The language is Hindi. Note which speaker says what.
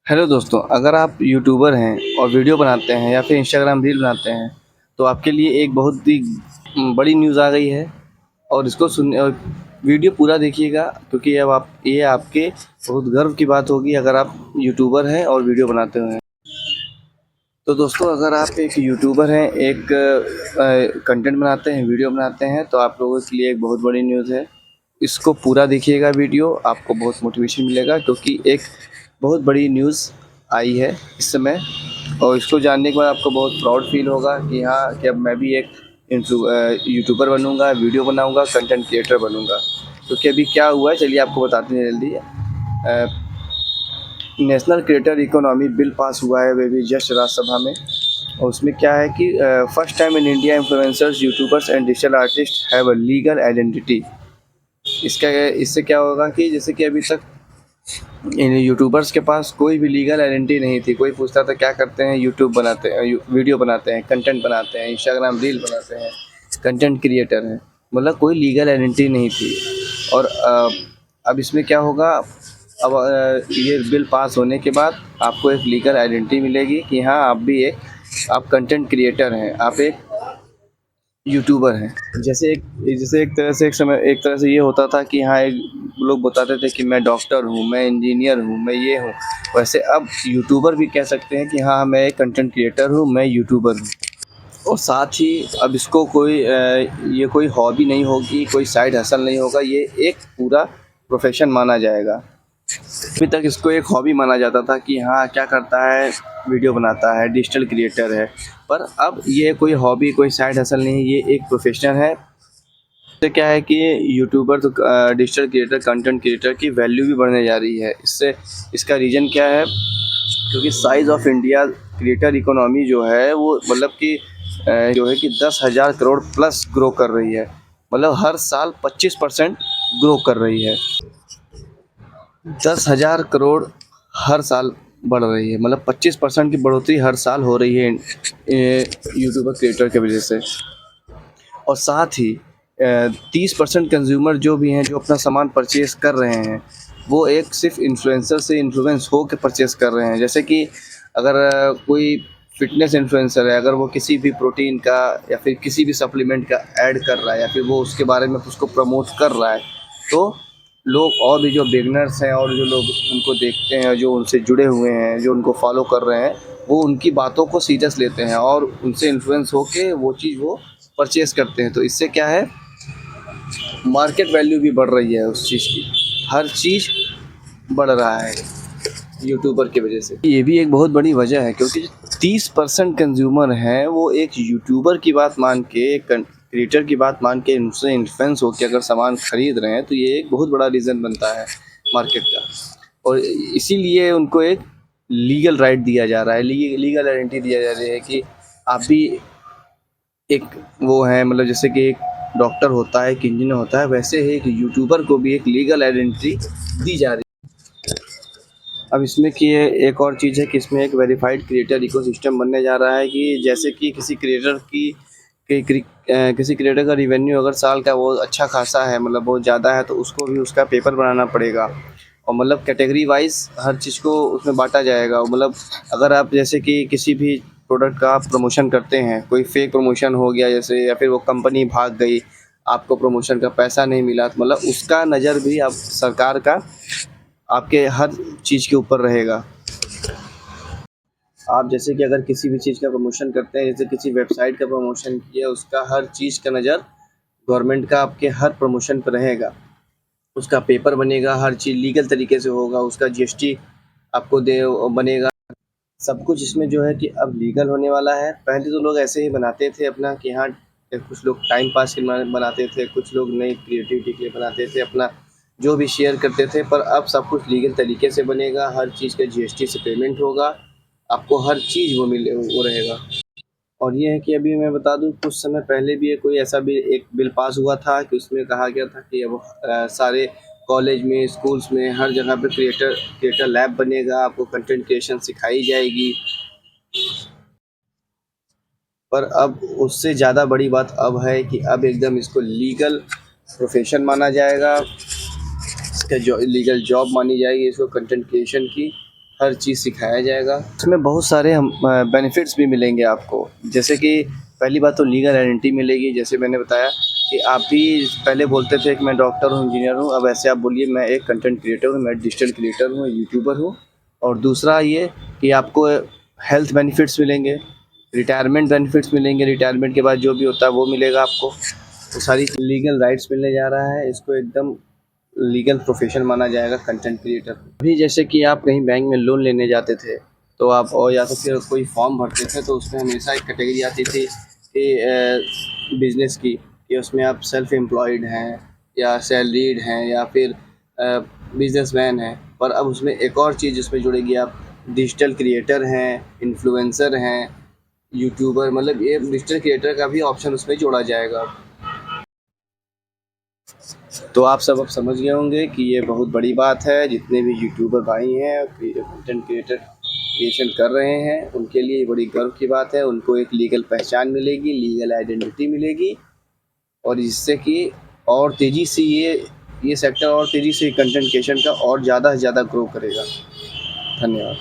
Speaker 1: हेलो दोस्तों, अगर आप यूट्यूबर हैं और वीडियो बनाते हैं या फिर इंस्टाग्राम रील बनाते हैं, तो आपके लिए एक बहुत ही बड़ी न्यूज़ आ गई है। और इसको सुन और वीडियो पूरा देखिएगा, क्योंकि अब आप ये आपके बहुत गर्व की बात होगी अगर आप यूट्यूबर हैं और वीडियो बनाते हैं। तो दोस्तों, अगर आप एक यूट्यूबर हैं, एक कंटेंट बनाते हैं, वीडियो बनाते हैं, तो आप लोगों के लिए एक बहुत बड़ी न्यूज़ है। इसको पूरा देखिएगा वीडियो, आपको बहुत मोटिवेशन मिलेगा, क्योंकि एक बहुत बड़ी न्यूज़ आई है इस समय। और इसको जानने के बाद आपको बहुत प्राउड फील होगा कि हाँ, कि अब मैं भी एक यूट्यूबर बनूंगा, वीडियो बनाऊंगा, कंटेंट क्रिएटर बनूंगा। क्योंकि अभी क्या हुआ है, चलिए आपको बताते हैं जल्दी। National creator economy bill pass हुआ है, वे भी जस्ट राज्यसभा में। और उसमें क्या है कि first time in India influencers, YouTubers and digital artist have a legal identity. इससे क्या होगा कि जैसे कि अभी तक इन यूट्यूबर्स के पास कोई भी लीगल आइडेंटिटी नहीं थी। कोई पूछता था क्या करते हैं, यूट्यूब बनाते हैं, वीडियो बनाते हैं, कंटेंट बनाते हैं, इंस्टाग्राम रील बनाते हैं, कंटेंट क्रिएटर हैं, मतलब कोई लीगल आइडेंटिटी नहीं थी। और अब इसमें क्या होगा, अब ये बिल पास होने के बाद आपको एक लीगल आइडेंटिटी मिलेगी कि हाँ, आप भी एक आप कंटेंट क्रिएटर हैं, आप एक यूट्यूबर हैं। जैसे एक तरह से ये होता था कि हाँ, एक लोग बताते थे कि मैं डॉक्टर हूँ, मैं इंजीनियर हूँ, मैं ये हूँ। वैसे अब यूट्यूबर भी कह सकते हैं कि हाँ, मैं एक कंटेंट क्रिएटर हूँ, मैं यूट्यूबर हूँ। और साथ ही अब इसको ये कोई हॉबी नहीं होगी, कोई साइड हसल नहीं होगा, ये एक पूरा प्रोफेशन माना जाएगा। अभी तक इसको एक हॉबी माना जाता था कि हाँ, क्या करता है, वीडियो बनाता है, डिजिटल क्रिएटर है। पर अब ये कोई हॉबी, कोई साइड हसल नहीं है, ये एक प्रोफेशन है। इससे क्या है कि यूट्यूबर तो डिजिटल क्रिएटर, कंटेंट क्रिएटर की वैल्यू भी बढ़ने जा रही है। इससे इसका रीज़न क्या है, क्योंकि size of India creator economy जो है वो मतलब कि जो है कि 10,000 करोड़ प्लस ग्रो कर रही है। मतलब हर साल 25% ग्रो कर रही है। 10,000 करोड़ हर साल बढ़ रही है, मतलब 25% की बढ़ोतरी हर साल हो रही है यूट्यूबर क्रिएटर की वजह से। और साथ ही 30% कंज्यूमर जो भी हैं, जो अपना सामान परचेज़ कर रहे हैं, वो एक सिर्फ इन्फ्लुएंसर से इन्फ्लुएंस हो के परचेज़ कर रहे हैं। जैसे कि अगर कोई फिटनेस इन्फ्लुएंसर है, अगर वो किसी भी प्रोटीन का या फिर किसी भी सप्लीमेंट का ऐड कर रहा है, या फिर वो उसके बारे में उसको प्रमोट कर रहा है, तो लोग और भी जो बिगनर्स हैं और जो लोग उनको देखते हैं, जो उनसे जुड़े हुए हैं, जो उनको फॉलो कर रहे हैं, वो उनकी बातों को सीरियस लेते हैं और उनसे इन्फ्लुएंस होके वो चीज़ वो परचेज़ करते हैं। तो इससे क्या है, मार्केट वैल्यू भी बढ़ रही है उस चीज़ की। हर चीज़ बढ़ रहा है यूट्यूबर की वजह से। ये भी एक बहुत बड़ी वजह है, क्योंकि 30% कंज्यूमर हैं, वो एक यूट्यूबर की बात मान के, एक क्रिएटर की बात मान के उनसे इन्फ्लुएंस होकर अगर सामान खरीद रहे हैं, तो ये एक बहुत बड़ा रीज़न बनता है मार्केट का। और इसीलिए उनको एक लीगल राइट दिया जा रहा है, लीगल आइडेंटिटी दिया जा रही है कि आप भी एक वो है, मतलब जैसे कि एक डॉक्टर होता है, एक इंजीनियर होता है, वैसे ही एक यूट्यूबर को भी एक लीगल आइडेंटिटी दी जा रही है। अब इसमें कि ये एक और चीज़ है कि इसमें एक वेरीफाइड क्रिएटर इकोसिस्टम बनने जा रहा है, कि जैसे कि किसी क्रिएटर का रिवेन्यू अगर साल का बहुत अच्छा खासा है, मतलब बहुत ज़्यादा है, तो उसको भी उसका पेपर बनाना पड़ेगा। और मतलब कैटेगरी वाइज हर चीज़ को उसमें बांटा जाएगा। मतलब अगर आप जैसे कि किसी भी प्रोडक्ट का आप प्रमोशन करते हैं, कोई फेक प्रमोशन हो गया जैसे, या फिर वो कंपनी भाग गई, आपको प्रमोशन का पैसा नहीं मिला, तो मतलब उसका नज़र भी आप सरकार का आपके हर चीज़ के ऊपर रहेगा। आप जैसे कि अगर किसी भी चीज़ का प्रमोशन करते हैं, जैसे किसी वेबसाइट का प्रमोशन किया, उसका हर चीज़ का नज़र गवर्नमेंट का आपके हर प्रमोशन पर रहेगा। उसका पेपर बनेगा, हर चीज़ लीगल तरीके से होगा, उसका जीएसटी आपको दे बनेगा। सब कुछ इसमें जो है कि अब लीगल होने वाला है। पहले तो लोग ऐसे ही बनाते थे अपना कि हाँ, कुछ लोग टाइम पास के लिए बनाते थे, कुछ लोग नई क्रिएटिविटी के लिए बनाते थे, अपना जो भी शेयर करते थे। पर अब सब कुछ लीगल तरीके से बनेगा, हर चीज़ का जीएसटी से पेमेंट होगा, आपको हर चीज़ वो रहेगा। और ये है कि अभी मैं बता दूं, कुछ समय पहले भी कोई ऐसा भी एक बिल पास हुआ था कि उसमें कहा गया था कि अब सारे कॉलेज में, स्कूल्स में, हर जगह पे क्रिएटर क्रिएटर लैब बनेगा, आपको कंटेंट क्रिएशन सिखाई जाएगी। पर अब उससे ज़्यादा बड़ी बात अब है कि अब एकदम इसको लीगल प्रोफेशन माना जाएगा, इसका लीगल जॉब मानी जाएगी इसको, कंटेंट क्रिएशन की। हर चीज़ सिखाया जाएगा। इसमें बहुत सारे हम बेनिफिट्स भी मिलेंगे आपको, जैसे कि पहली बात तो लीगल आइडेंटिटी मिलेगी। जैसे मैंने बताया कि आप भी पहले बोलते थे कि मैं डॉक्टर हूँ, इंजीनियर हूँ, अब ऐसे आप बोलिए मैं एक कंटेंट क्रिएटर हूँ, मैं डिजिटल क्रिएटर हूँ, यूट्यूबर हूँ। और दूसरा ये कि आपको हेल्थ बेनिफिट्स मिलेंगे, रिटायरमेंट बेनिफिट्स मिलेंगे, रिटायरमेंट के बाद जो भी होता है वो मिलेगा आपको। तो सारी लीगल राइट्स मिलने जा रहा है, इसको एकदम लीगल प्रोफेशन माना जाएगा कंटेंट क्रिएटर। अभी जैसे कि आप कहीं बैंक में लोन लेने जाते थे तो आप, और या तो फिर कोई फॉर्म भरते थे, तो उसमें हमेशा एक कैटेगरी आती थी कि बिजनेस की, कि उसमें आप सेल्फ एम्प्लॉयड हैं या सैलरीड हैं या फिर बिजनेसमैन हैं। पर अब उसमें एक और चीज़ उसमें जुड़ेगी, आप डिजिटल क्रिएटर हैं, इन्फ्लुएंसर हैं, यूट्यूबर, मतलब ये डिजिटल क्रिएटर का भी ऑप्शन उसमें जोड़ा जाएगा। तो आप सब अब समझ गए होंगे कि ये बहुत बड़ी बात है। जितने भी यूट्यूबर भाई हैं, कंटेंट क्रिएटर क्रिएशन कर रहे हैं, उनके लिए ये बड़ी गर्व की बात है। उनको एक लीगल पहचान मिलेगी, लीगल आइडेंटिटी मिलेगी, और जिससे कि और तेज़ी से ये सेक्टर और तेज़ी से कंटेंट क्रिएशन का और ज़्यादा से ज़्यादा ग्रो करेगा। धन्यवाद।